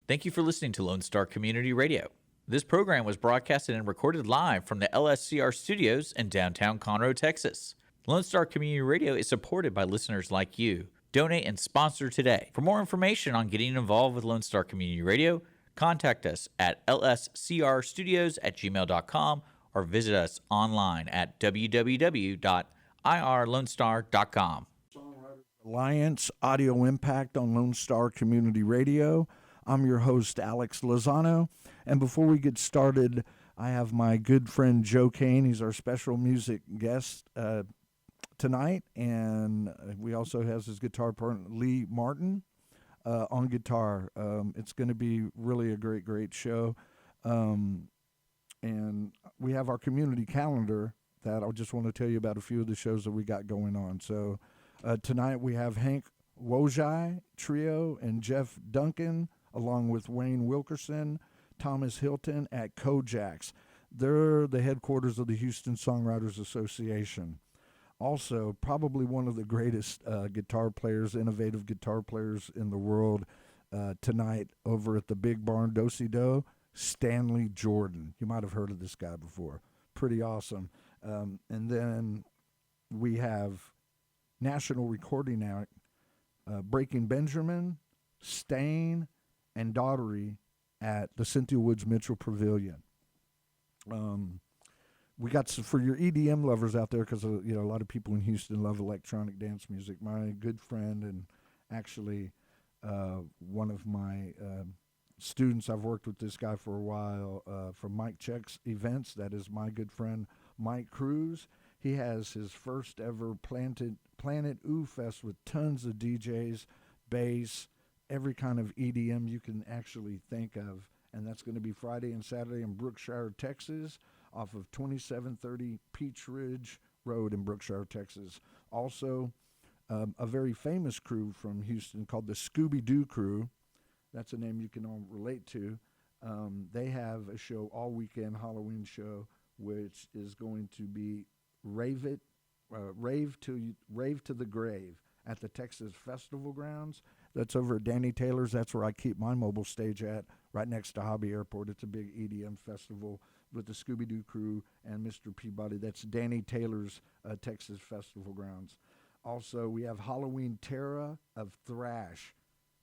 Thank you for listening to Lone Star Community Radio. This program was broadcasted and recorded live from the LSCR studios in downtown Conroe, Texas. Lone Star Community Radio is supported by listeners like you. Donate and sponsor today. For more information on getting involved with Lone Star Community Radio, contact us at lscrstudios@gmail.com or visit us online at www.irlonestar.com. Alliance Audio Impact on Lone Star Community Radio. I'm your host, Alex Lozano. And before we get started, I have my good friend Joe Cain. He's our special music guest tonight. And we also have his guitar partner, Lee Martin, on guitar. It's going to be really a great show. And we have our community calendar that I just want to tell you about a few of the shows that we got going on. So tonight we have Hank Wojai Trio and Jeff Duncan, along with Wayne Wilkerson, Thomas Hilton at Kojak's. They're the headquarters of the Houston Songwriters Association. Also, probably one of the greatest guitar players, innovative guitar players in the world tonight over at the Big Barn Do-Si-Do, Stanley Jordan. You might have heard of this guy before. Pretty awesome. And then we have National Recording Act, Breaking Benjamin, Stain, and Daughtery at the Cynthia Woods Mitchell Pavilion. We got some, for your EDM lovers out there, because a lot of people in Houston love electronic dance music. My good friend and actually one of my students, I've worked with this guy for a while from Mike Check's events. That is my good friend Mike Cruz. He has his first ever Planet Oo Fest with tons of DJs, bass, every kind of EDM you can actually think of. And that's going to be Friday and Saturday in Brookshire, Texas, off of 2730 Peach Ridge Road in Brookshire, Texas. Also, a very famous crew from Houston called the Scooby-Doo Crew. That's a name you can all relate to. They have a show all weekend, Halloween show, which is going to be Rave to the Grave at the Texas Festival Grounds. That's over at Danny Taylor's. That's where I keep my mobile stage at, right next to Hobby Airport. It's a big EDM festival with the Scooby-Doo Crew and Mr. Peabody. That's Danny Taylor's Texas Festival Grounds. Also, we have Halloween Terra of Thrash,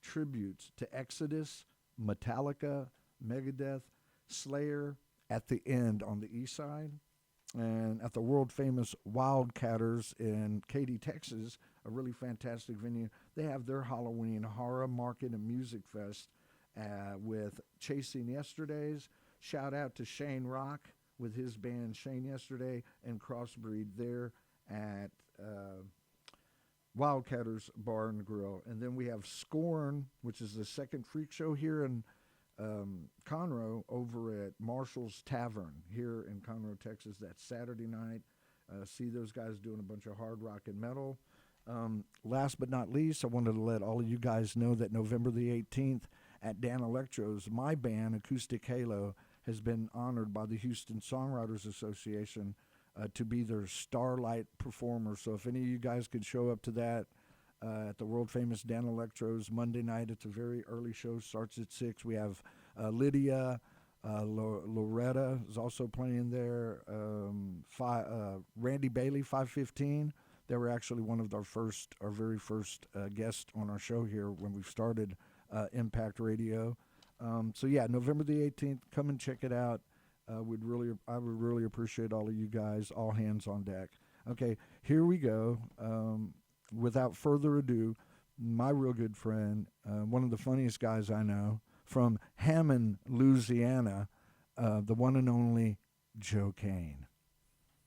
tributes to Exodus, Metallica, Megadeth, Slayer at the end on the east side. And at the world-famous Wildcatters in Katy, Texas, a really fantastic venue, they have their Halloween Horror Market and Music Fest with Chasing Yesterdays. Shout out to Shane Rock with his band Shane Yesterday and Crossbreed there at Wildcatters Bar and Grill. And then we have Scorn, which is the second freak show here in Conroe, over at Marshall's Tavern here in Conroe, Texas. That's Saturday night. See those guys doing a bunch of hard rock and metal. Last but not least, I wanted to let all of you guys know that November the 18th at Dan Electro's, my band, Acoustic Halo, has been honored by the Houston Songwriters Association to be their Starlight performer. So if any of you guys could show up to that at the world-famous Dan Electro's Monday night, it's a very early show, starts at 6. We have Lydia, Loretta is also playing there, Randy Bailey, 515. They were actually one of our very first guests on our show here when we started Impact Radio. So yeah, November the 18th, come and check it out. I would really appreciate all of you guys, all hands on deck. Okay, here we go. Without further ado, my real good friend, one of the funniest guys I know, from Hammond, Louisiana, the one and only Joe Cain.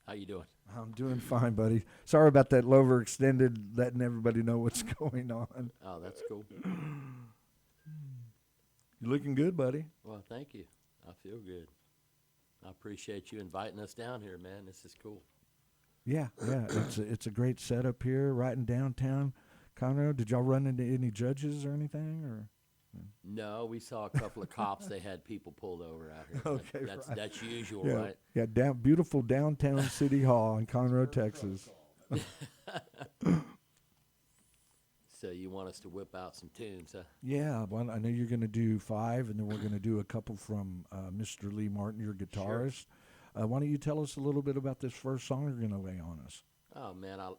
How you doing? I'm doing fine, buddy. Sorry about that overextended, letting everybody know what's going on. Oh, that's cool. You're looking good, buddy. Well, thank you. I feel good. I appreciate you inviting us down here, man. This is cool. Yeah. It's a great setup here, right in downtown Conroe. Did y'all run into any judges or anything, or? No, we saw a couple of cops. They had people pulled over out here. Okay, that's usual, yeah, right? Yeah, beautiful downtown City Hall in Conroe, Texas. So you want us to whip out some tunes, huh? Yeah, well, I know you're going to do 5, and then we're going to do a couple from Mr. Lee Martin, your guitarist. Why don't you tell us a little bit about this first song you're going to lay on us? Oh man, I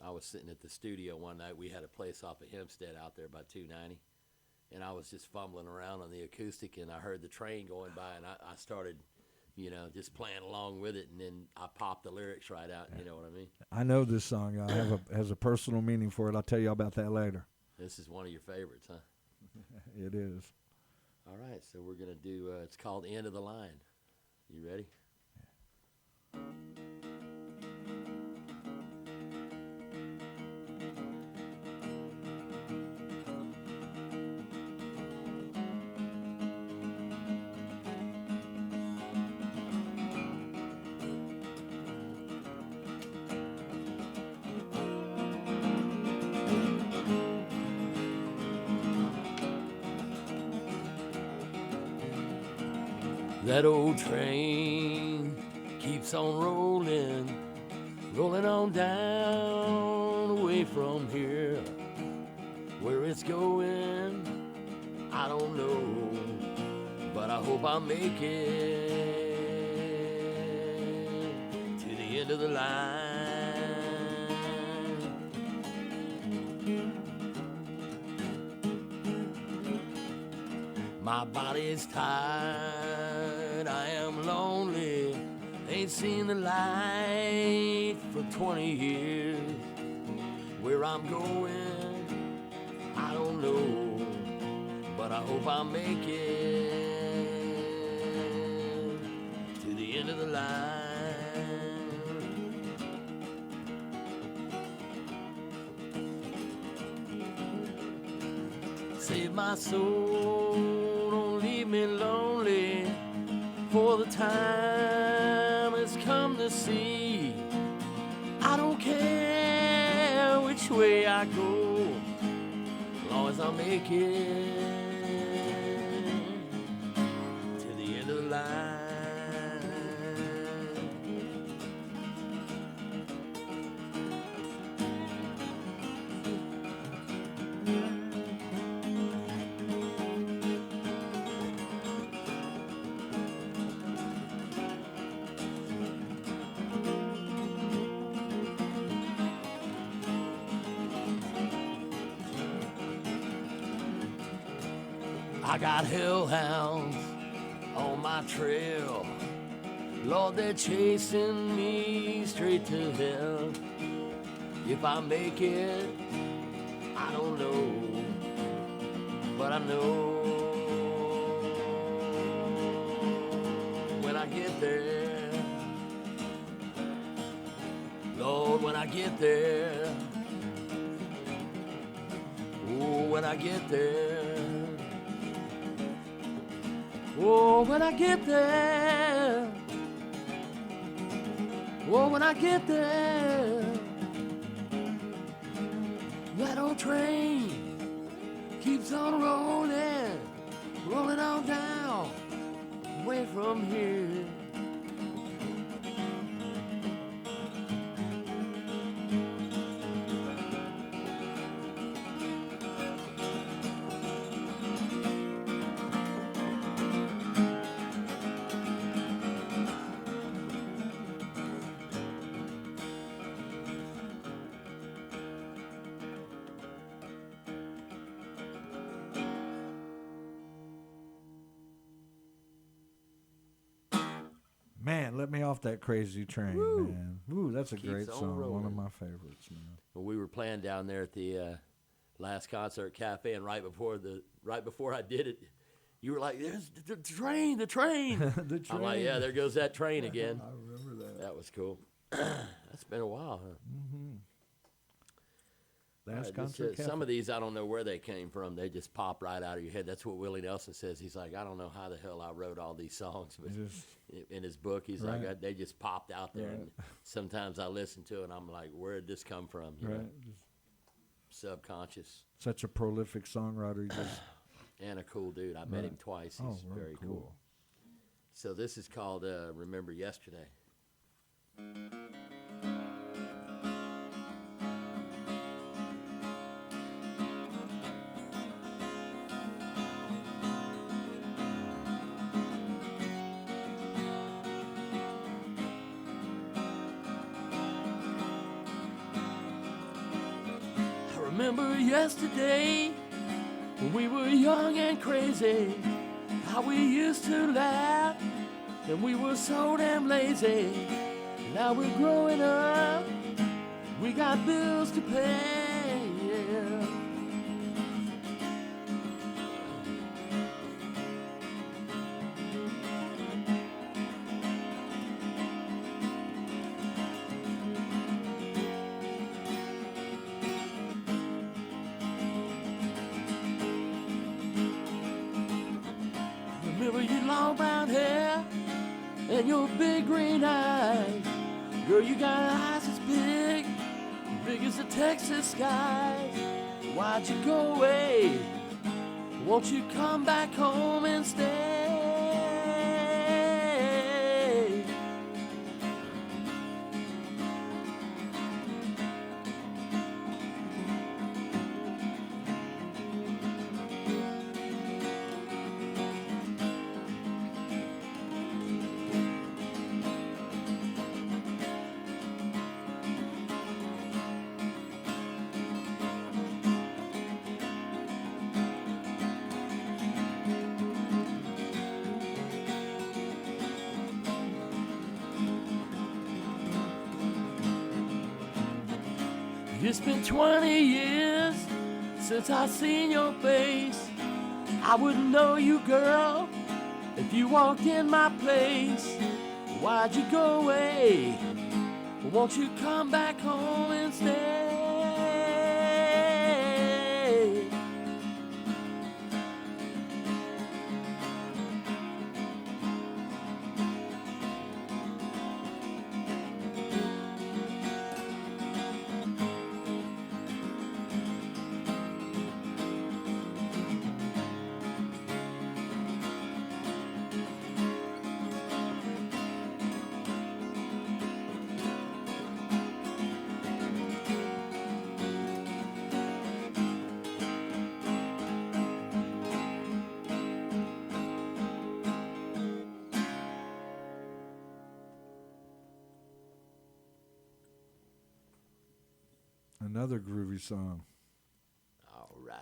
was sitting at the studio one night. We had a place off of Hempstead out there by 290, and I was just fumbling around on the acoustic, and I heard the train going by, and I started, just playing along with it, and then I popped the lyrics right out. You know what I mean? I know this song has a personal meaning for it. I'll tell you about that later. This is one of your favorites, huh? It is. All right, so we're gonna do. It's called "End of the Line." You ready? That old train keeps on rolling, rolling on down away from here. Where it's going, I don't know, but I hope I make it to the end of the line. My body's tired, I am lonely, ain't seen the light for 20 years. Where I'm going, I don't know, but I hope I make it to the end of the line. Save my soul, don't leave me lonely, for the time has come to see. I don't care which way I go, as long as I make it to the end of the line. I got hellhounds on my trail. Lord, they're chasing me straight to hell. If I make it, I don't know, but I know when I get there. Lord, when I get there. Oh, when I get there. Oh, when I get there. Oh, when I get there. That old train keeps on rolling, rolling on down, away from here. Man, let me off that crazy train, man. Ooh, that's a Keeps great on song. One of rolling. my favorites, man. Well, we were playing down there at the last concert cafe, and right before I did it, you were like, "There's the train, the train." The I'm like, train. "Yeah, there goes that train again." I remember that. That was cool. That's been a while, huh? Last This, concert some of these, I don't know where they came from. They just pop right out of your head. That's what Willie Nelson says. He's like, I don't know how the hell I wrote all these songs, but in his book, he's Right. like, they just popped out there. Right. And sometimes I listen to it, and I'm like, where did this come from? You know? Right. Subconscious. Such a prolific songwriter. He just And a cool dude. I met Right. him twice. Oh, He's very very cool. cool. So this is called Remember Yesterday. Remember yesterday when we were young and crazy, how we used to laugh and we were so damn lazy. Now we're growing up, we got bills to pay. Yeah. Remember your long brown hair and your big green eyes. Girl, you got eyes as big as the Texas skies. Why'd you go away? Won't you come back home and stay? It's been 20 years since I seen your face. I wouldn't know you, girl, if you walked in my place. Why'd you go away? Won't you come back home and stay? Another groovy song. All right.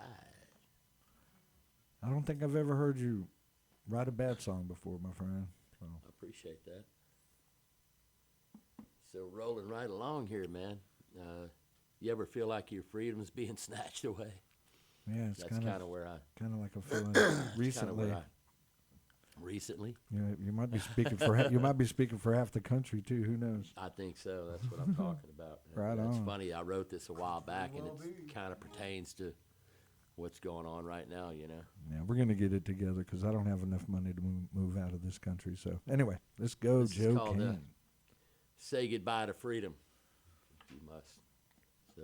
I don't think I've ever heard you write a bad song before, my friend. So. I appreciate that. So rolling right along here, man. You ever feel like your freedom's being snatched away? Yeah, it's That's kind of where I. Kind of like a feeling recently. Recently? Yeah, you might be speaking for you might be speaking for half the country too. Who knows? I think so. That's what I'm talking about. Right It's on. funny. I wrote this a while back, and it kind of pertains to what's going on right now. You know. Yeah, we're gonna get it together because I don't have enough money to move out of this country. So anyway, let's go, This is Joe called, Cain. Say goodbye to freedom. You must. So.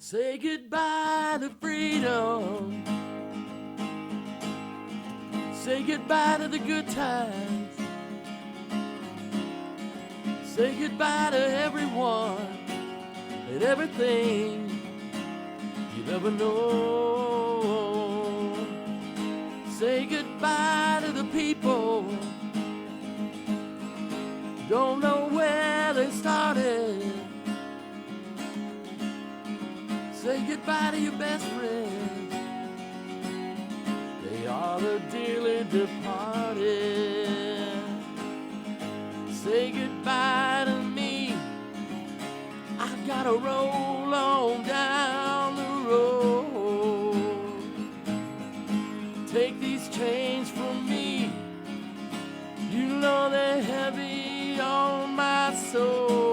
Say goodbye to freedom. Say goodbye to the good times. Say goodbye to everyone and everything you've ever known. Say goodbye to the people don't know where they started. Say goodbye to your best friends. They are the dearly departed. Say goodbye to me. I've got to roll on down the road. Take these chains from me. You know they're heavy on my soul.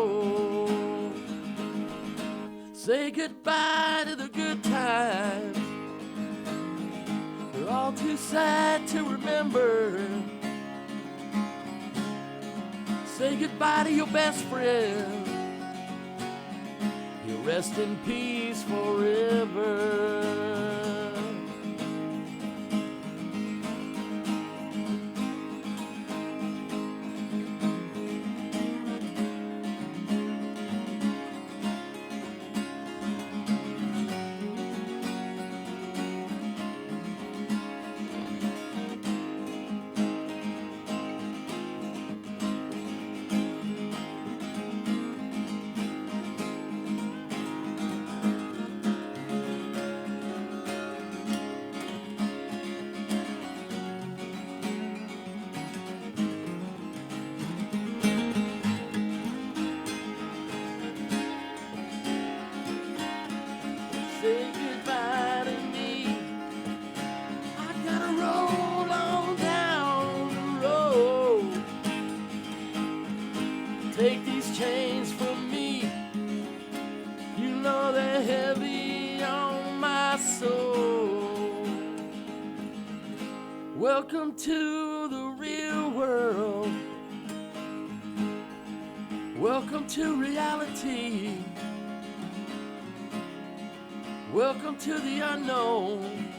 Say goodbye to the good times. They're all too sad to remember. Say goodbye to your best friend. You'll rest in peace forever. my soul. Welcome to the real world. Welcome to reality. Welcome to the unknown.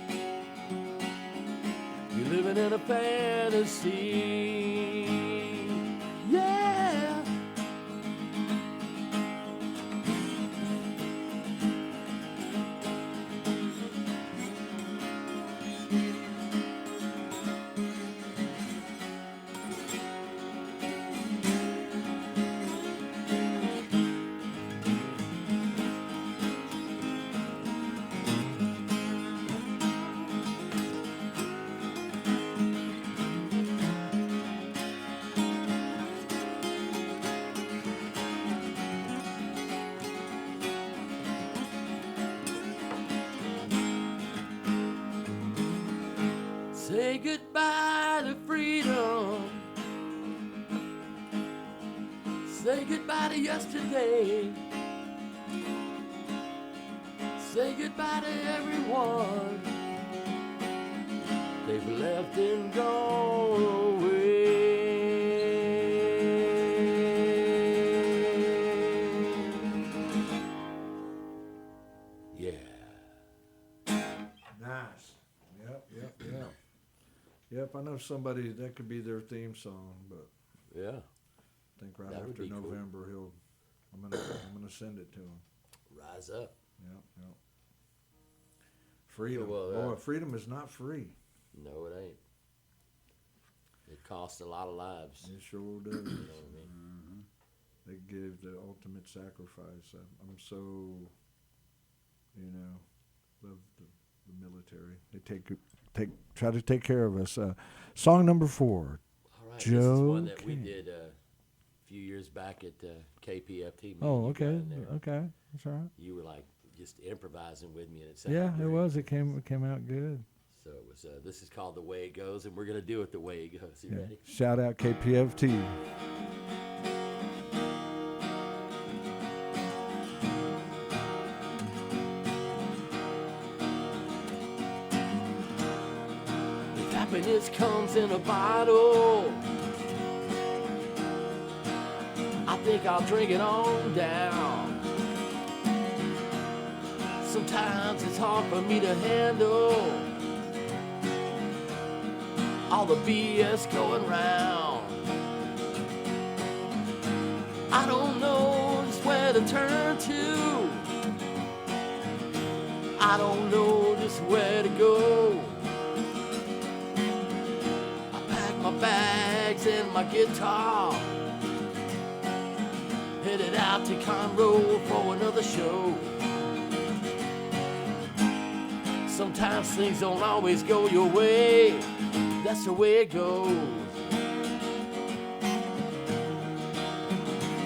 You're living in a fantasy. Yeah. Say goodbye to freedom. Say goodbye to yesterday. Say goodbye to everyone they've left and gone away. Yeah. Nice. Yep. Yep, I know somebody that could be their theme song, but Yeah. I think right That would after be cool. November I'm gonna send it to him. Rise up. Yep. Freedom. Well, Boy, freedom is not free. No, it ain't. It costs a lot of lives. It sure does. You know what I mean? They give the ultimate sacrifice. I'm so, love the military. They try to take care of us. Song number 4. All right. This is one that we Cain. did a few years back at KPFT. Oh, You got okay, in there. okay, that's all right. You were like just improvising with me, and it sounded Yeah, it great. was. It came out good. So it was. This is called The Way It Goes, and we're gonna do it the way it goes. You Yeah. ready? Shout out KPFT. If happiness comes in a bottle, I think I'll drink it on down. Sometimes it's hard for me to handle all the BS going round. I don't know just where to turn to. I don't know just where to go. I pack my bags and my guitar, headed out to Conroe for another show. Sometimes things don't always go your way. That's the way it goes.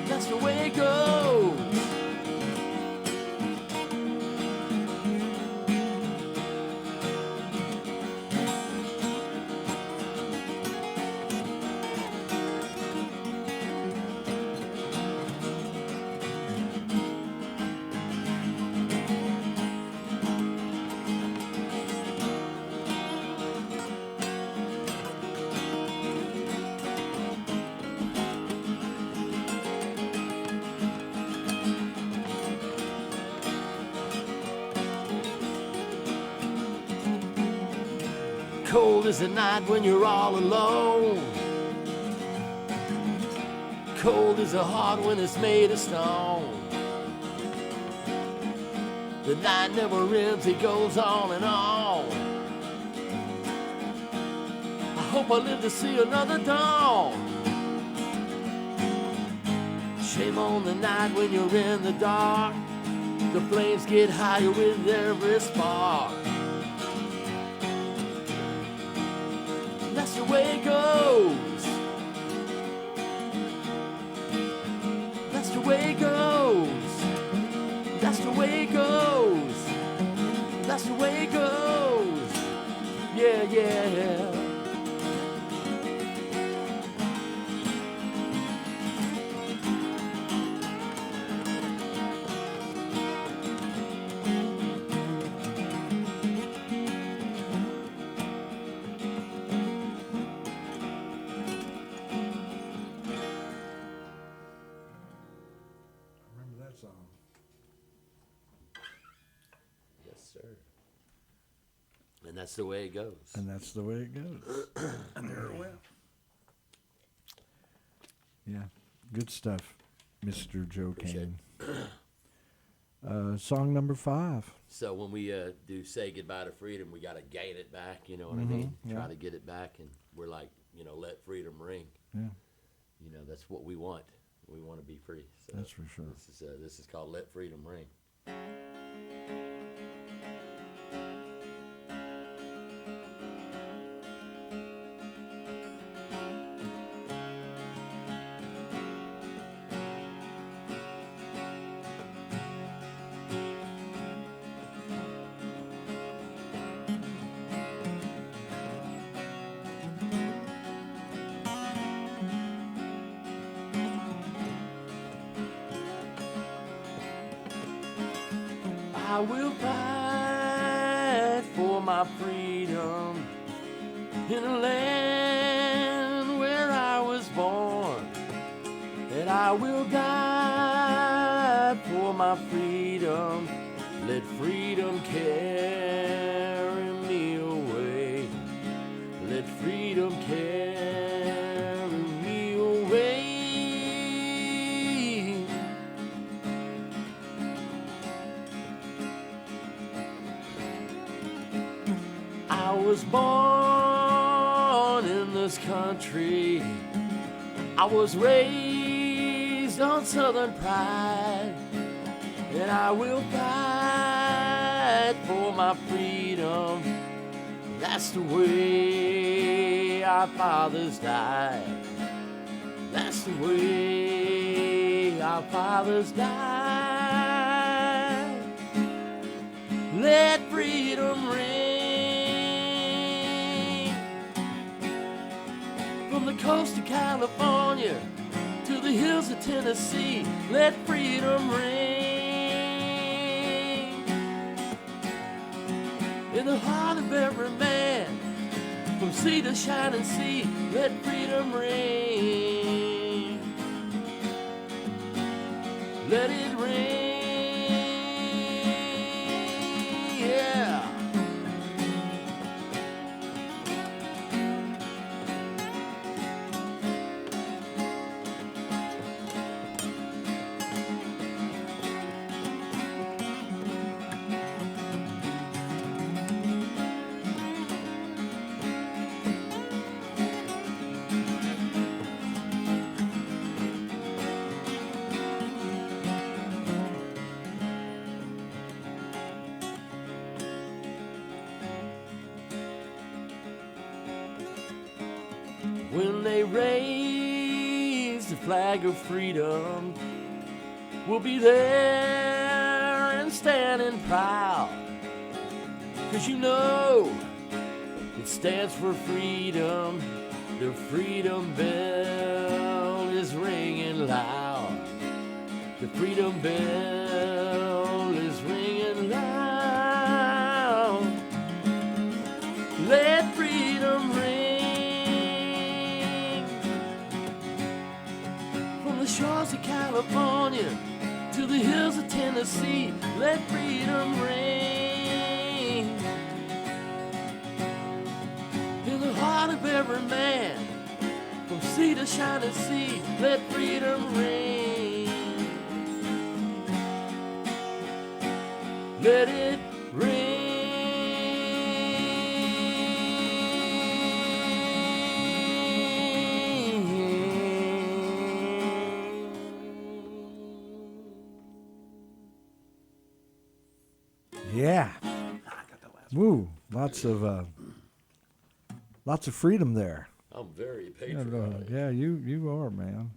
That's the way it goes. Cold as the night when you're all alone. Cold as a heart when it's made of stone. The night never ends, it goes on and on. I hope I live to see another dawn. Shame on the night when you're in the dark. The flames get higher with every spark. That's the way it goes. That's the way it goes. That's the way it goes. That's the way it goes. Yeah. And that's the way it goes. And that's the way it goes. And there it went. Yeah, good stuff, Mr. Joe Appreciate Cain. Song number 5. So when we do say goodbye to freedom, we got to gain it back, you know what I mean? Try to get it back, and we're like, you know, let freedom ring. Yeah, You know, that's what we want. We want to be free. So that's for sure. This is called Let Freedom Ring. I will fight for my freedom in a land where I was born, and I will die for my freedom. Let freedom carry me away. Let freedom carry me away. I was born in this country. I was raised on Southern pride, and I will fight for my freedom. That's the way our fathers died. That's the way our fathers died. Let freedom ring from the coast of California to the hills of Tennessee. Let freedom ring in the heart of every man, from sea to shining sea. Let freedom ring. Let it ring. Yeah. When they raise the flag of freedom, we'll be there and standing proud. 'Cause you know it stands for freedom. The freedom bell is ringing loud. The freedom bell is ringing loud. Let freedom ring. The shores of California to the hills of Tennessee. Let freedom ring in the heart of every man, from sea to shining sea. Let freedom ring. Let it ring. Yeah. Woo. Lots of freedom there. I'm very patriotic. Yeah, you are, man.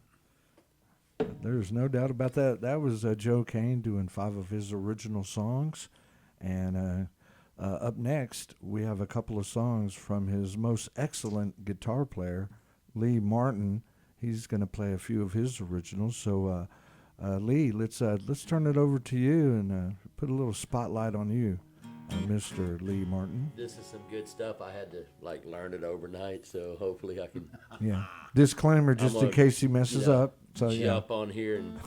There's no doubt about that. That was Joe Cain doing 5 of his original songs. And up next, we have a couple of songs from his most excellent guitar player, Lee Martin. He's going to play a few of his originals. So, Lee, let's turn it over to you and put a little spotlight on you, Mr. Lee Martin. This is some good stuff. I had to learn it overnight, so hopefully I can. Yeah. Disclaimer, just in case he messes up. So jump on here and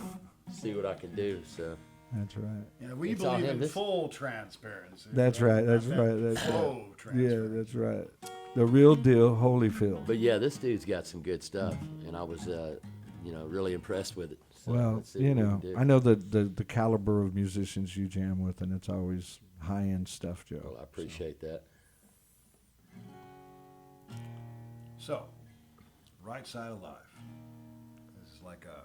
see what I can do. So That's right. You know, we It's all believe him. in This- full transparency. That's right. That's Not right. that That's full right. transparency. Yeah, that's right. The real deal, Holyfield. But yeah, this dude's got some good stuff, and I was, really impressed with it. So Well, let's see what we can do. I know the caliber of musicians you jam with, and it's always high-end stuff, Joe. Well, I appreciate that. So, Right Side of Life. This is like a,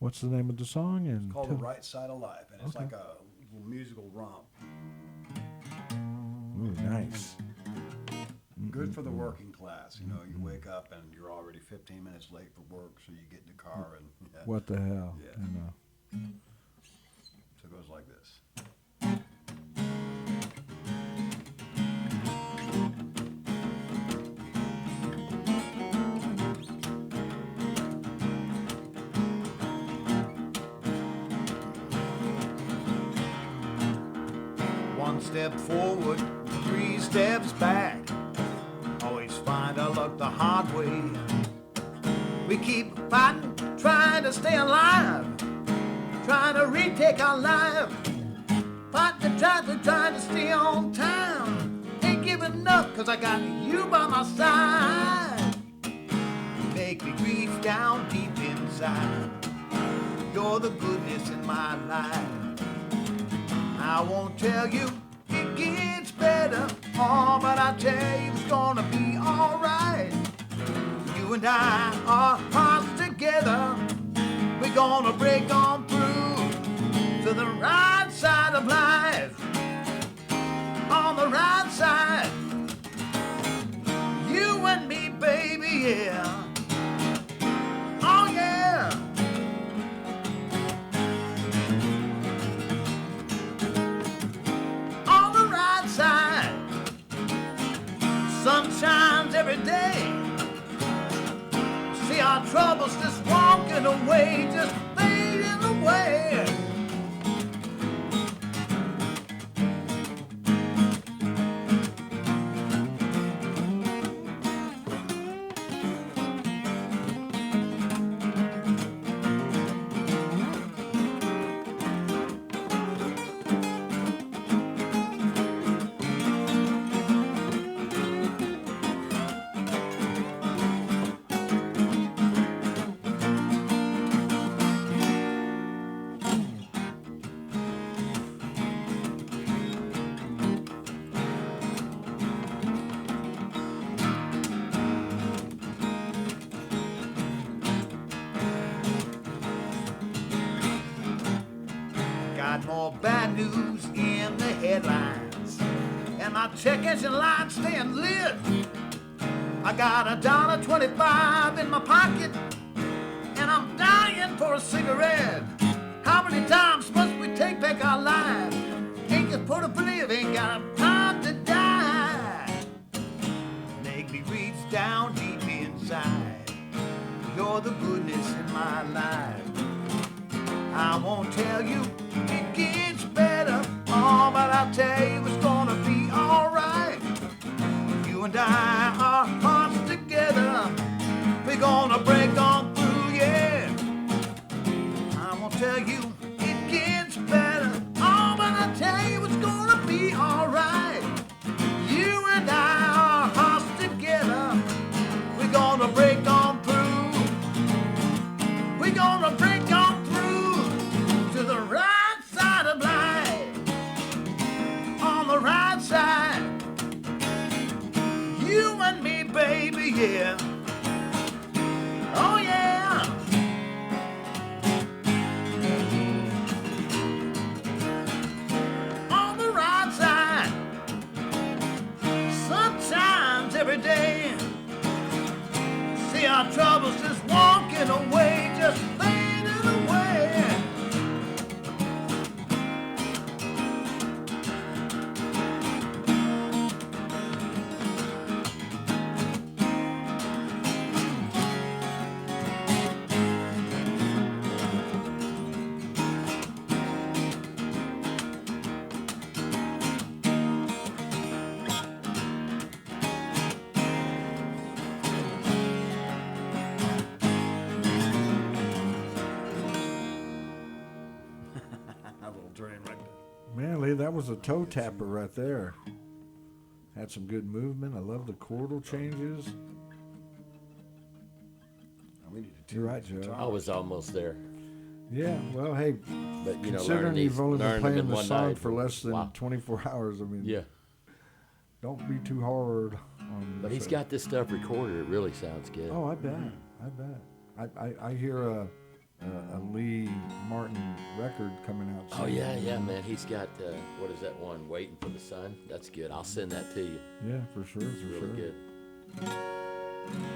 What's the name of the song? And called The Right Side of Life, and it's Okay. like a little musical romp. Ooh, nice. Good for the working class. You know, you wake up and you're already 15 minutes late for work, so you get in the car and What the hell? Yeah. You know. So it goes like this. One step forward, 3 steps back. Always find our luck the hard way. We keep fighting, trying to stay alive, trying to retake our life. Fight the traffic, trying to stay on time. Ain't giving up, cause I got you by my side. Make me reach down deep inside. You're the goodness in my life. I won't tell you it gets better, oh, but I tell you it's gonna be alright. You and I are hearts together. We're gonna break on through to the right side of life. On the right side, you and me, baby, yeah. Oh yeah. On the right side, sun shines every day. See our troubles just walking away, just fading away. Got more bad news in the headlines, and my check engine light staying lit. I got $1.25 in my pocket, and I'm dying for a cigarette. How many times must we take back our lives? Ain't just put up to live, ain't got time to die. Make me reach down deep inside. You're the goodness in my life. I won't tell you it gets better, oh, but I'll tell you it's gonna be alright. You and I are hearts together. We're gonna break on through, yeah. I won't tell you it gets better, oh, but I'll tell you it's gonna be alright. You and I are hearts together. We're gonna break on through. We're gonna break on to the right side of life. On the right side, you and me, baby, yeah. Oh yeah. On the right side, sun shines every day. See our troubles just walking away, just fading away. that was a toe tapper right there. Had some good movement. I love the chordal changes. We need to You're right, Joe. I was almost there. Yeah, well, hey, But, you know, considering you've only been learning playing in the one song night, for less than wow. 24 hours, I mean, Yeah. don't be too hard on But he's yourself. got this stuff recorded. It really sounds good. Oh, I bet. I hear a Lee Martin record coming out soon. Oh, yeah, man. He's got, what is that one, Waiting for the Sun? That's good. I'll send that to you. Yeah, for sure, It's for really sure. good.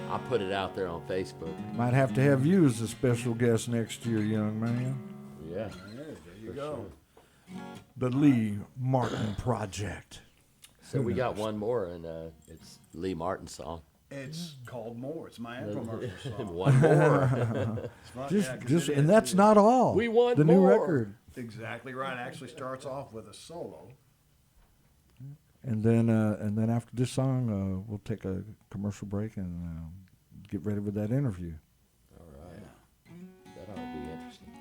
I'll put it out there on Facebook. Might have to have you as a special guest next year, young man. Yeah. there you go. The Lee Martin Project. So we got one more, and it's Lee Martin's song. It's called More. It's my infomercial song. One more. It's fun, yeah, 'cause it And is- that's not all. We want the new more. record. exactly right. It actually starts off with a solo. And then after this song, we'll take a commercial break and get ready with that interview. All right. That ought to be interesting.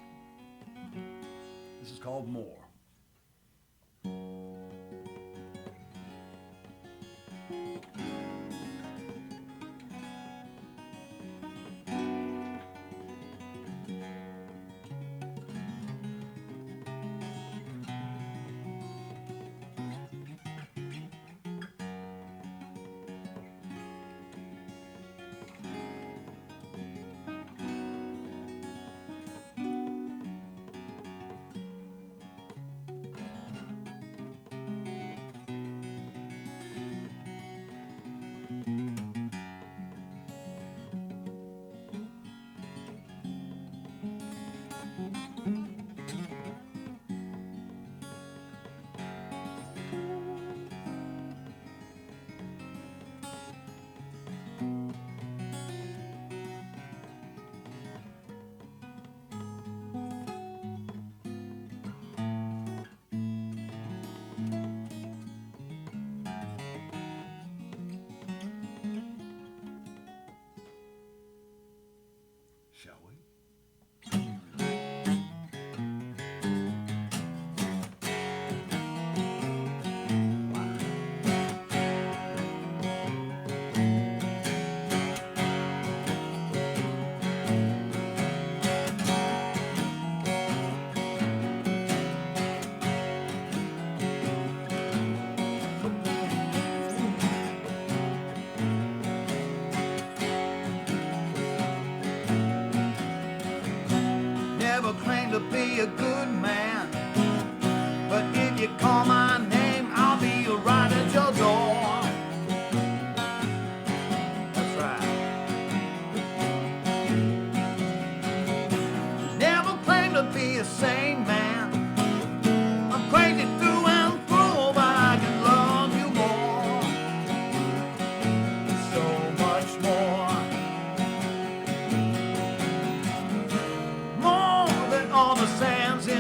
This is called More. Shall we? Never claimed to be a good man, but if you call my name, I'll be right at your door. That's right. Never claimed to be a sane man. I'm crazy through and through, but I can love you more. So much more. More than all the sands in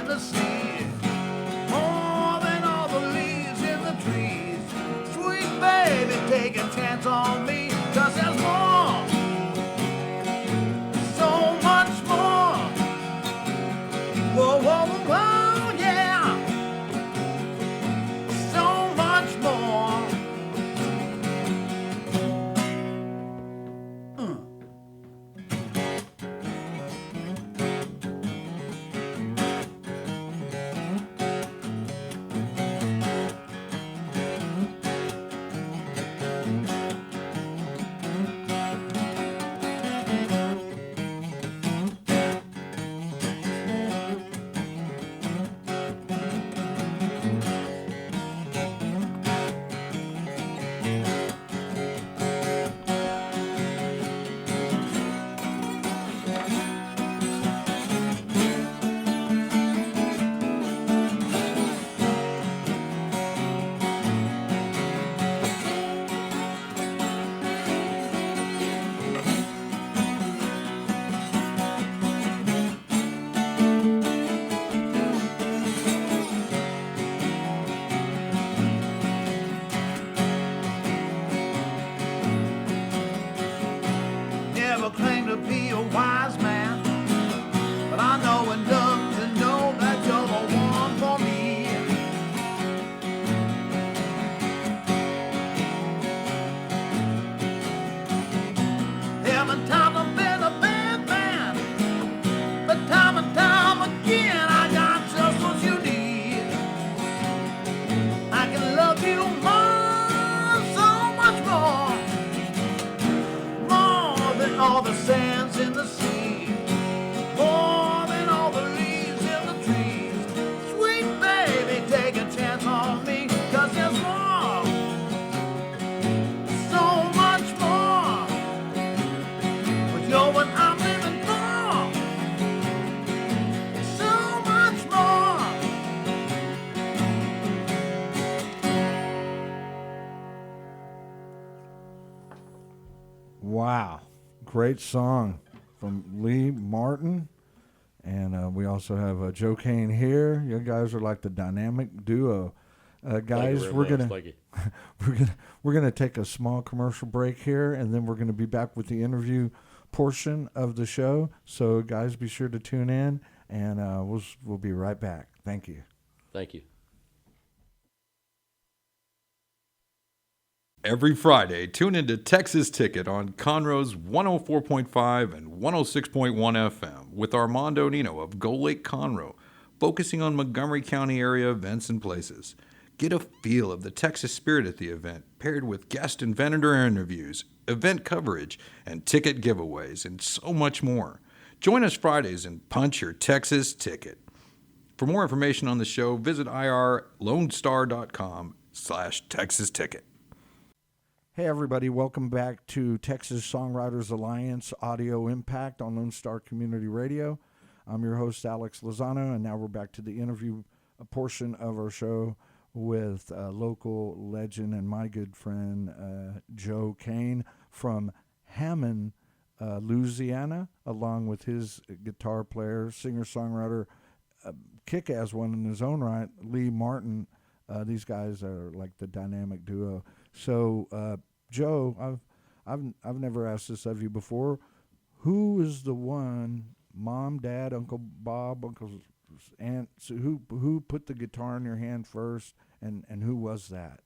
in the sea. More than all the leaves in the trees. Sweet baby, take a chance on me, 'cause there's more, so much more. But you're what I'm living for, so much more. Wow, great song from Lee Martin, and we also have Joe Cain here. You guys are like the dynamic duo. Guys, we're gonna we're gonna take a small commercial break here, and then we're gonna be back with the interview portion of the show. So, guys, be sure to tune in, and we'll be right back. Thank you. Thank you. Every Friday, tune into Texas Ticket on Conroe's 104.5 and 106.1 FM with Armando Nino of Gull Lake Conroe, focusing on Montgomery County area events and places. Get a feel of the Texas spirit at the event, paired with guest and vendor interviews, event coverage, and ticket giveaways, and so much more. Join us Fridays and punch your Texas ticket. For more information on the show, visit irlonestar.com/Texas Ticket. Hey, everybody. Welcome back to Texas Songwriters Alliance Audio Impact on Lone Star Community Radio. I'm your host, Alex Lozano, and now we're back to the interview portion of our show with local legend and my good friend, Joe Cain from Hammond, Louisiana, along with his guitar player, singer-songwriter, kick-ass one in his own right, Lee Martin. These guys are like the dynamic duo. So, Joe, I've never asked this of you before. Who is the one, Mom, Dad, Uncle Bob, Uncle Aunt, so who put the guitar in your hand first, and who was that?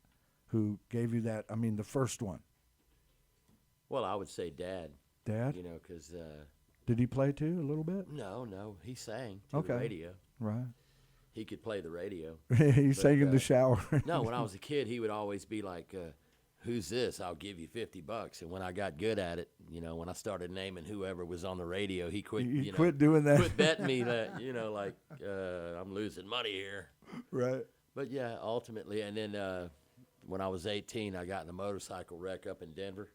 Who gave you that? I mean, the first one. Well, I would say Dad. Dad? You know, because Did he play too a little bit? no, he sang to Okay. the radio. Right. He could play the radio. He sang in the shower. No, when I was a kid, he would always be like, "Who's this? I'll give you $50." And when I got good at it, you know, when I started naming whoever was on the radio, he quit. You quit doing that. Quit betting me that, you know, like I'm losing money here. Right. But yeah, ultimately, and then when I was 18, I got in a motorcycle wreck up in Denver,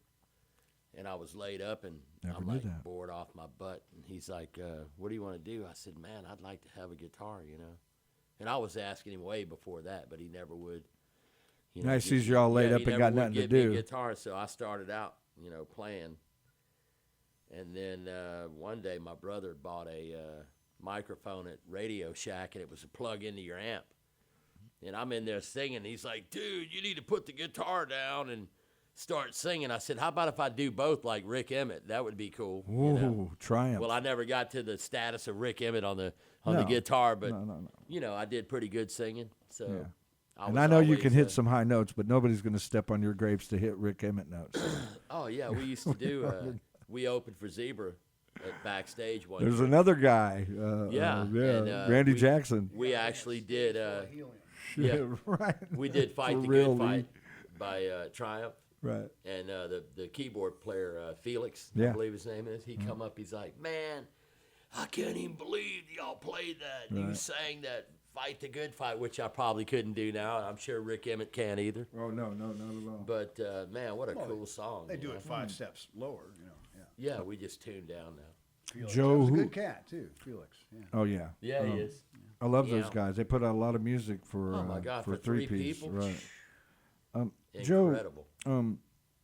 and I was laid up, and Never I'm knew like that. bored off my butt, and he's like, "What do you want to do?" I said, "Man, I'd like to have a guitar, you know." And I was asking him way before that, but he never would. You Now he sees you all laid up he and never got would nothing to give me a do. guitar, so I started out, you know, playing. And then one day my brother bought a microphone at Radio Shack, and it was a plug into your amp. And I'm in there singing. He's like, "Dude, you need to put the guitar down and start singing." I said, "How about if I do both like Rick Emmett? That would be cool." Ooh, You know? triumph. Well, I never got to the status of Rick Emmett on the No. guitar, but No. you know, I did pretty good singing. So, Yeah. I And was I know you always, can hit some high notes, but nobody's going to step on your grapes to hit Rick Emmett notes. Oh yeah, we used to do. We opened for Zebra at backstage one. There's year. another guy. Yeah, and, Randy we- Jackson. We actually did. Yeah, Yeah, right. we did "Fight For the real, Good Lee. Fight" by Triumph. Right. And the keyboard player, Felix, Yeah. I believe his name is, he come up, he's like, "Man, I can't even believe y'all played that. You Right. sang that Fight the Good Fight," which I probably couldn't do now. I'm sure Rick Emmett can't either. Oh, no, not at all. But, man, what a cool song. They you do know? it 5 steps lower, you know. Yeah, we just tuned down now. Felix. Joe, That was a who- good cat too, Felix. Yeah. Oh, yeah. Yeah, he is. I love Yeah. those guys. They put out a lot of music for Oh, my God, for for three three-piece. people? Right. Incredible. Joe,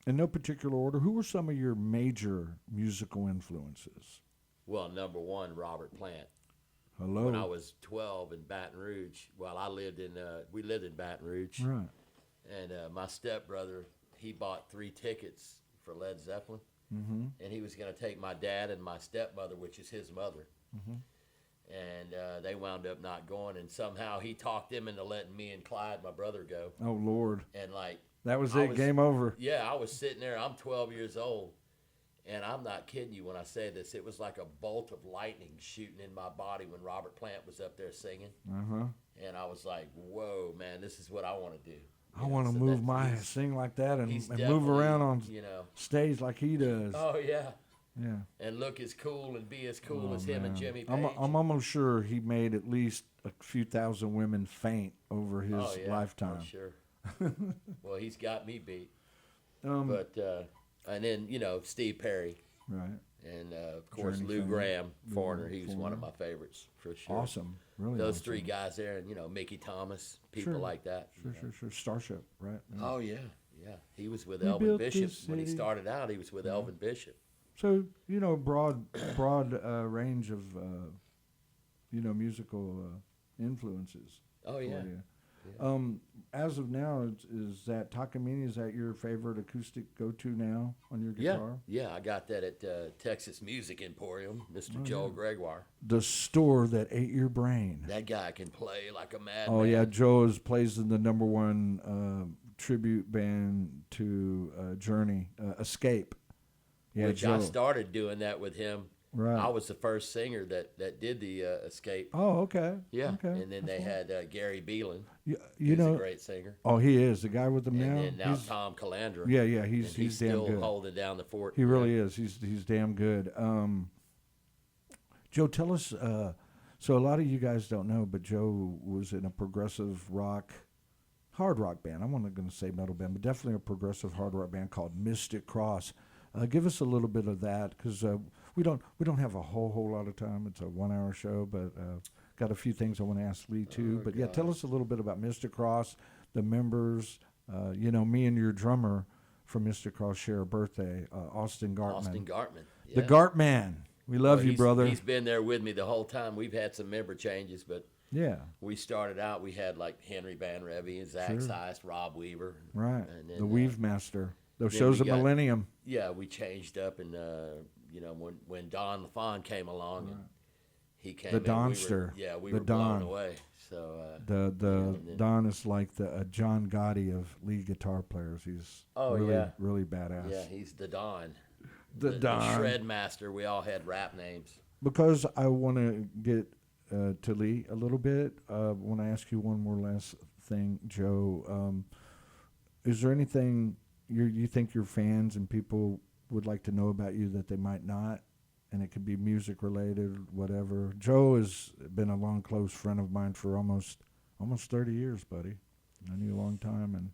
in no particular order, who were some of your major musical influences? Well, number one, Robert Plant. Hello. When I was 12 in Baton Rouge, well, we lived in Baton Rouge. Right. And my stepbrother, he bought 3 tickets for Led Zeppelin. Mm-hmm. And he was going to take my dad and my stepmother, which is his mother. Mm-hmm. And they wound up not going. And somehow he talked them into letting me and Clyde, my brother, go. Oh, Lord. And like, That was I it. Game over. yeah, I was sitting there. I'm 12 years old. And I'm not kidding you when I say this. It was like a bolt of lightning shooting in my body when Robert Plant was up there singing. Uh-huh. And I was like, whoa, man, this is what I want to do. I want to so move that my he's- sing like that and he's move definitely, around on you know. stage like he does. Oh, yeah. Yeah. and look as cool and be as cool Oh, as him and man. Jimmy Page. I'm almost sure he made at least a few thousand women faint over his Oh, yeah, lifetime. I'm sure. Well, he's got me beat. Um, But and then Steve Perry right. and of course Journey Lou fan. Graham, Lou Foreigner. He was one Foreigner. of my favorites for sure. Awesome. Really Those awesome. three guys there, and Mickey Thomas, people Sure. like that. Sure. Starship, right? Yeah. Oh yeah. He was with We Elvin built Bishop this when he city. started out. He was with Elvin Bishop. So broad range of musical influences. Oh for yeah. you. Yeah. As of now, is that Takamine? Is that your favorite acoustic go-to now on your guitar? Yeah. I got that at Texas Music Emporium, Mr. Oh, Joel yeah. Gregoire. The store that ate your brain. That guy can play like a madman. Oh yeah, Joe plays in the #1 tribute band to Journey, Escape. Yeah, Which Joe. I started doing that with him. Right. I was the first singer that did the Escape. Oh, okay. Yeah. Okay. And then they had Gary Beelan, You who's know. a great singer. Oh, he is the guy with them And now. then now He's- Tom Calandra. yeah, And he's damn still good. holding down the fort. He really is. He's damn good. Joe, tell us. So a lot of you guys don't know, but Joe was in a progressive rock, hard rock band. I'm not going to say metal band, but definitely a progressive hard rock band called Mystic Cross. Give us a little bit of that, because we don't have a whole lot of time. It's a 1-hour show, but got a few things I want to ask Lee too. But yeah, tell us a little bit about Mystic Cross, the members. Me and your drummer from Mystic Cross share a birthday, Austin Gartman. Austin Gartman. The Yeah. Gartman. We love Well, you, brother. He's been there with me the whole time. We've had some member changes, but Yeah, we started out, we had like Henry Van Revy and Zach Sure. Seist, Rob Weaver. right. And then, The Weave Master. Those then shows we at got- Millennium. Yeah, we changed up, and when Don LaFon came along, and he came The in, Donster. we The were blown Don. away. So The and then- Don is like the John Gotti of lead guitar players. He's Oh, really yeah. really badass. yeah, he's the Don. The Don. Shred Master. We all had rap names. Because I want to get to Lee a little bit, when I ask you one more last thing, Joe, is there anything you think your fans and people would like to know about you that they might not? And it could be music related, whatever. Joe has been a long, close friend of mine for almost 30 years, buddy. I knew you a long time, and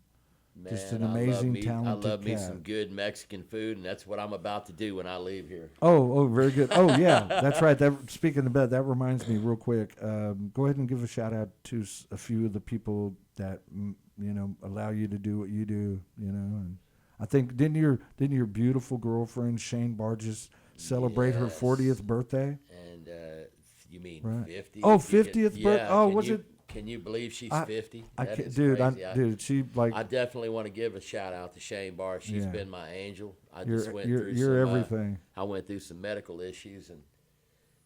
Man, just an I love amazing, me- talented I love me cat. some good Mexican food, and that's what I'm about to do when I leave here. Oh, very good. Oh, yeah, that's right. Speaking of that reminds me real quick. Go ahead and give a shout out to a few of the people that allow you to do what you do. And I think didn't your beautiful girlfriend Shane Barges celebrate her Yes. 40th birthday? And you mean Right. 50? Oh, If you 50th can- birth- yeah, oh, can was you- it- Can you believe she's I- 50? I That can't, is dude. crazy. She like I definitely want to give a shout out to Shane Barr. She's Yeah. been my angel. I just went you're through you're some, everything. I went through some medical issues, and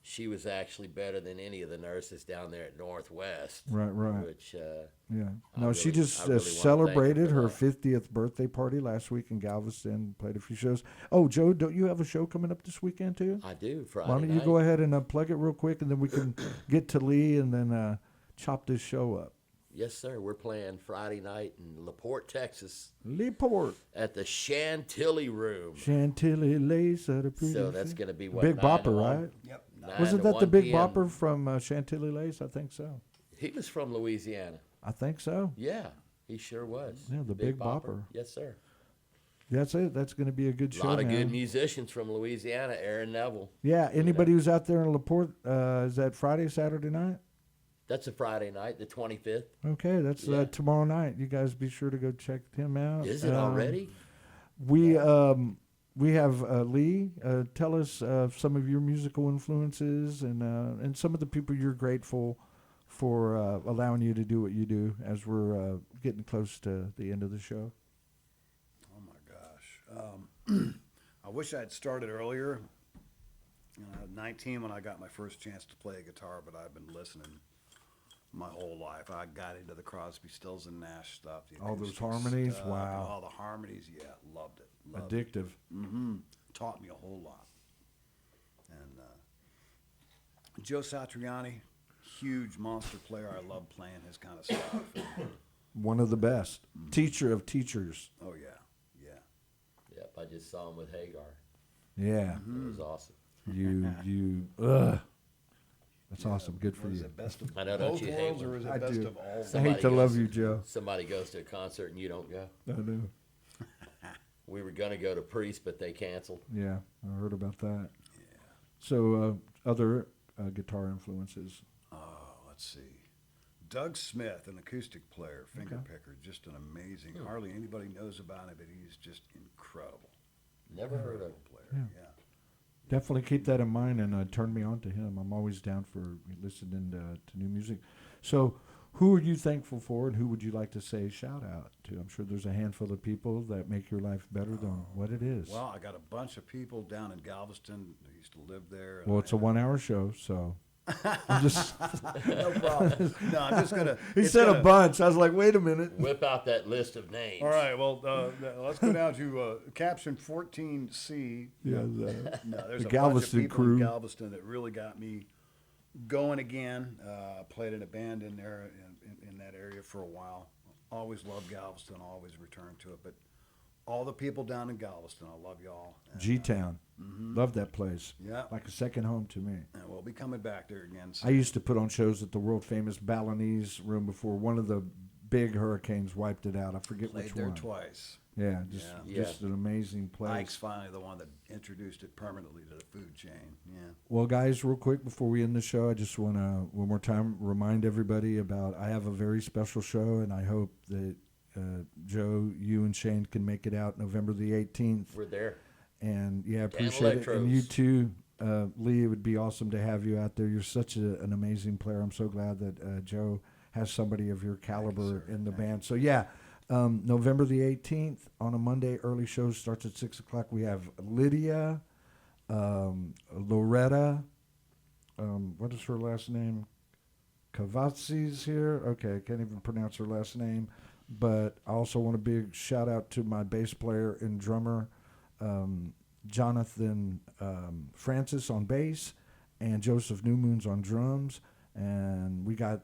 she was actually better than any of the nurses down there at Northwest. Right. Which Yeah. I No, she really- just I really wanna thank her celebrated for her that. 50th birthday party last week in Galveston. Played a few shows. Oh, Joe, don't you have a show coming up this weekend too? I do. Friday Why don't you night. go ahead and plug it real quick, and then we can get to Lee and then chop this show up. Yes, sir. We're playing Friday night in LaPorte, Texas, Leeport, at the Chantilly Room. Chantilly lace at a pretty. So that's going to be what, Big 9 to Bopper, 1? right? Yep. 9 Wasn't to that the 1 Big p.m. Bopper from Chantilly lace? I think so. He was from Louisiana. I think so. Yeah, he sure was. Yeah, the Big Bopper. Yes, sir. That's it. That's going to be a good A show. lot of man. good musicians from Louisiana. Aaron Neville. Yeah. Anybody who's out there in Laporte, is that Friday, Saturday night? That's a Friday night, the 25th. Okay, that's Yeah. tomorrow night. You guys be sure to go check him out. Is it already? We have Lee. Tell us some of your musical influences and some of the people you're grateful for allowing you to do what you do as we're getting close to the end of the show. Oh my gosh. I wish I had started earlier. I was 19 when I got my first chance to play a guitar, but I've been listening my whole life. I got into the Crosby, Stills and Nash stuff. The All those acoustic harmonies? stuff, Wow. All the harmonies, yeah, loved it. Loved it. Addictive. Taught me a whole lot. And Joe Satriani, huge monster player. I love playing his kind of stuff. One of the best. Teacher of teachers. Oh yeah, yeah. Yep, I just saw him with Hagar. Yeah. It was awesome. That's awesome. Good for Is you. it best of I know, don't both you hate worlds, when- or is it I best do. of all? I hate Somebody to love goes- you, Joe. Somebody goes to a concert and you don't go. I know. We were going to go to Priest, but they canceled. Yeah, I heard about that. Yeah. So other guitar influences. Let's see. Doug Smith, an acoustic player, finger picker, just an amazing. Hardly anybody knows about him, but he's just incredible. Never heard of him. Player, yeah. Definitely keep that in mind and turn me on to him. I'm always down for listening to new music. So who are you thankful for, and who would you like to say shout out to? I'm sure there's a handful of people that make your life better than what it is. Well, I got a bunch of people down in Galveston who used to live there. Well, it's a 1-hour show, so I'm just. No problem. No, I'm just gonna. He it's said gonna- a bunch. I was like, wait a minute. Whip out that list of names. All right, well, let's go down to caption 14C. Yeah, No, there's the a Galveston bunch of people crew. in Galveston that really got me going again. Played in a band in there in that area for a while. Always loved Galveston. Always return to it. But all the people down in Galveston, I love y'all. And, G-Town. Love that place. Yeah. Like a second home to me. and we'll be coming back there again. I used to put on shows at the world famous Balinese room before one of the big hurricanes wiped it out. I forget Played which there one. twice. Yeah, Yeah. just an amazing place. Ike's finally the one that introduced it permanently to the food chain. Yeah. Well, guys, real quick before we end the show, I just want to one more time remind everybody about I have a very special show, and I hope that Joe, you and Shane can make it out November the 18th. We're there. And yeah, appreciate it. And you Electros. too, Lee. It would be awesome to have you out there. You're such an amazing player. I'm so glad that Joe has somebody of your caliber in the band. So yeah, November the 18th on a Monday. Early show starts at 6 o'clock. We have Lydia, Loretta. What is her last name? Cavazzi's here. Okay, I can't even pronounce her last name. But I also want a big shout out to my bass player and drummer, Jonathan Francis on bass, and Joseph Newmoons on drums. And we got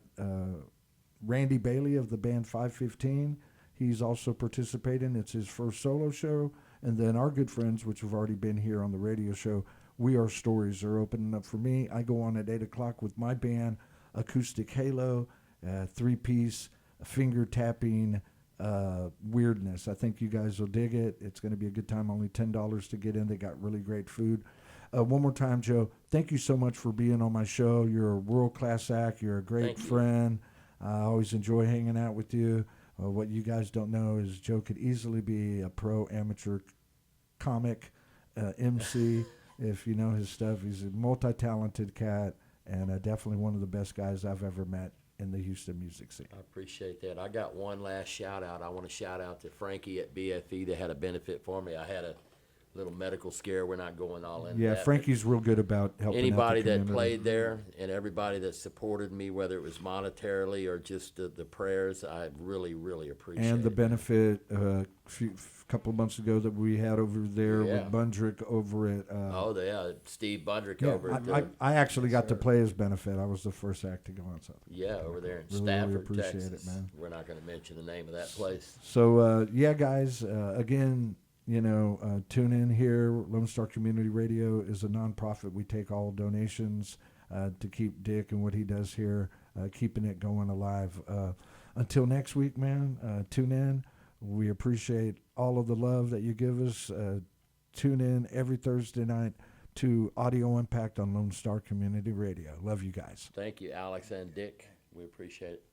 Randy Bailey of the band 515. He's also participating. It's his first solo show. And then our good friends, which have already been here on the radio show, We Are Stories, are opening up for me. I go on at 8 o'clock with my band, Acoustic Halo, 3-piece, finger tapping weirdness. I think you guys will dig it. It's going to be a good time. Only $10 to get in. They got really great food. One more time, Joe, thank you so much for being on my show. You're a world-class act. You're a great Thank you. friend. I always enjoy hanging out with you. What you guys don't know is Joe could easily be a pro amateur comic, MC, if you know his stuff. He's a multi-talented cat and definitely one of the best guys I've ever met in the Houston music scene. I appreciate that. I got one last shout out. I want to shout out to Frankie at BFE that had a benefit for me. I had a little medical scare. We're not going all into Yeah, that. Frankie's real good about helping out the Anybody that community. played there and everybody that supported me, whether it was monetarily or just the prayers, I really, really appreciate And the it. benefit couple of months ago that we had over there Yeah. with Bundrick over at Oh, yeah, Steve Bundrick yeah, over at I actually got to play his benefit. I was the first act to go on something. over there in Really, Stafford, really appreciate Texas. it, man. We're not going to mention the name of that place. So yeah, guys, again, tune in here. Lone Star Community Radio is a nonprofit. We take all donations to keep Dick and what he does here, keeping it going alive. Until next week, man, tune in. We appreciate all of the love that you give us. Tune in every Thursday night to Audio Impact on Lone Star Community Radio. Love you guys. Thank you, Alex and Dick. We appreciate it.